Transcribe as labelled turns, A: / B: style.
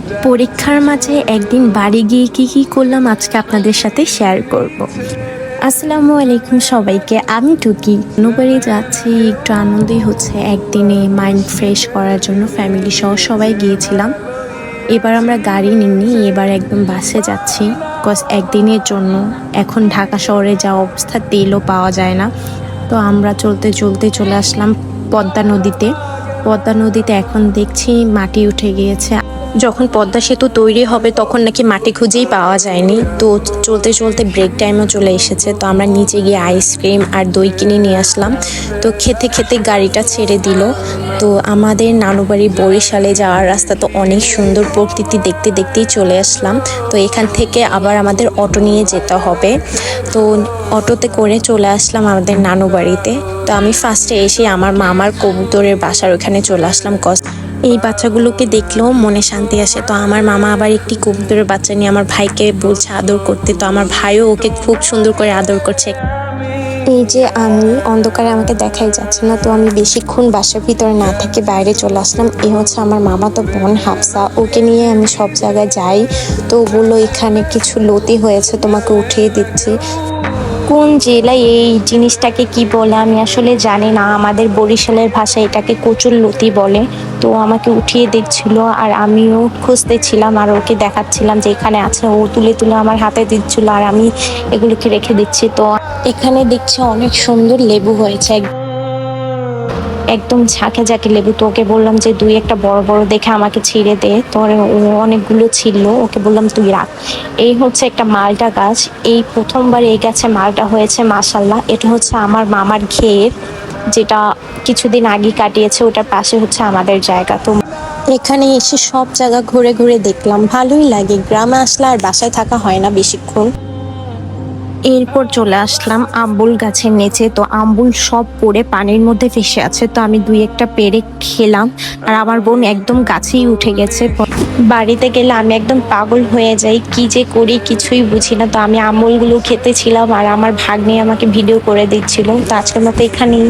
A: পরীক্ষার মাঝে একদিন বাড়ি গিয়ে কি করলাম আজকে আপনাদের সাথে শেয়ার করব। আসসালামু আলাইকুম সবাইকে, আমি টুকি। নুবাড়ি যাচ্ছি, একটু আনন্দই হচ্ছে। একদিনে মাইন্ড ফ্রেশ করার জন্য ফ্যামিলি সহ সবাই গিয়েছিলাম। এবার আমরা গাড়ি নিইনি, এবার একদম বাসে যাচ্ছি। বিকজ একদিনের জন্য এখন ঢাকা শহরে যা অবস্থা, তেলও পাওয়া যায় না। তো আমরা চলতে চলতে চলে আসলাম পদ্মা নদীতে। পদ্মা নদীতে এখন দেখছি মাটি উঠে গিয়েছে। যখন পদ্মা সেতু তৈরি হবে তখন নাকি মাটি খুঁজেই পাওয়া যায়নি। তো চলতে চলতে ব্রেক টাইমও চলে এসেছে। তো আমরা নিচে গিয়ে আইসক্রিম আর দই কিনে নিয়ে আসলাম। তো খেতে খেতে গাড়িটা ছেড়ে দিল। তো আমাদের নানুবাড়ি বরিশালে যাওয়ার রাস্তা তো অনেক সুন্দর, প্রকৃতি দেখতে দেখতেই চলে আসলাম। তো এখান থেকে আবার আমাদের অটো নিয়ে যেতে হবে। তো অটোতে করে চলে আসলাম আমাদের নানুবাড়িতে। তো আমি ফার্স্টে এসে আমার মামার কবুতরের বাসার ওখানে চলে আসলাম। এই বাচ্চাগুলোকে দেখলেও মনে শান্তি আসে। তো আমার মামা আবার একটি কবুতরের বাচ্চা নিয়ে আমার ভাইকে বলছে আদর করতে। তো আমার ভাইও ওকে খুব সুন্দর করে আদর করছে। এই যে আমি অন্ধকারে আমাকে দেখাই যাচ্ছে না, তো আমি বেশিক্ষণ বাসার ভিতরে না থেকে বাইরে চলে আসলাম। এ হচ্ছে আমার মামা তো বোন হাফসা, ওকে নিয়ে আমি সব জায়গায় যাই। তো বললো এখানে কিছু লতি হয়েছে, তোমাকে উঠিয়ে দিচ্ছি। কোন জেলায় এই জিনিসটাকে কি বলে আমি আসলে জানি না। আমাদের বরিশালের ভাষায় এটাকে কচুর লতি বলে। তো আমাকে উঠিয়ে দিচ্ছিল আর আমিও খুঁজতেছিলাম আর ওকে দেখাচ্ছিলাম যে এখানে আছে। ও তুলে তুলে আমার হাতে দিচ্ছিল আর আমি এগুলোকে রেখে দিচ্ছি। তো এখানে দেখছি অনেক সুন্দর লেবু হয়েছে, একদম ঝাঁকে ঝাঁকে লেবু। তো ওকে বললাম যে দুই একটা বড় বড় দেখে আমাকে ছিঁড়ে দে। তো ও অনেকগুলো ছিল, ওকে বললাম তুই রাখ। এই হচ্ছে একটা মালটা গাছ, এই প্রথমবার এই গাছে মালটা হয়েছে, মাশাল্লাহ। এটা হচ্ছে আমার মামার ক্ষেত, যেটা কিছুদিন আগে কাটিয়েছে। ওটার পাশে হচ্ছে আমাদের জায়গা। তো এখানে এসে সব জায়গা ঘুরে ঘুরে দেখলাম, ভালোই লাগে। গ্রামে আসলে আর বাসায় থাকা হয় না বেশিক্ষণ। এরপর চলে আসলাম আম্বুল গাছের নিচে। তো আম্বুল সব পড়ে পানির মধ্যে ভেসে আছে। তো আমি দুই একটা পেড়ে খেলাম আর আমার বোন একদম গাছেই উঠে গেছে। বাড়িতে গেলে আমি একদম পাগল হয়ে যাই, কি যে করি কিছুই বুঝি না। তো আমি আম্বুলগুলো খেতেছিলাম আর আমার ভাগ্নে আমাকে ভিডিও করে দিচ্ছিল। তো আজকের মতো এখানেই।